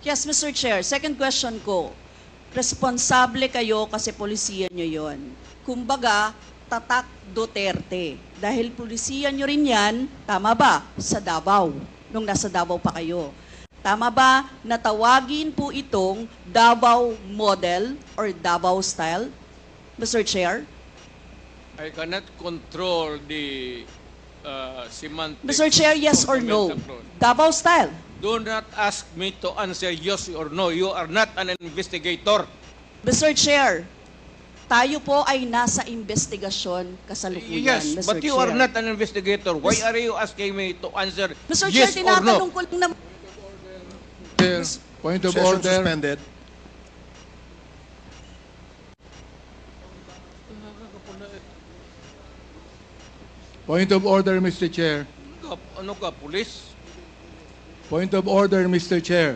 Yes, Mr. Chair. Second question ko. Responsable kayo kasi polisiya nyo yon. Kumbaga, tatak Duterte. Dahil polisiya nyo rin yan, tama ba? Sa Davao, nung nasa Davao pa kayo. Tama ba na tawagin po itong Davao model or Davao style, Mr. Chair? I cannot control the semantics. Mr. Chair, yes of or the no? metaphor. Davao style. Do not ask me to answer yes or no. You are not an investigator. Mr. Chair, tayo po ay nasa investigasyon kasalukuyan, Yes, Mr. but you Chair. are not an investigator. Why are you asking me to answer Mr. yes Chair, or tinatanong no? ko lang na... Chair, point of Session order. suspended. Point of order, Mr. Chair. Ano ka, police? Point of order, Mr. Chair.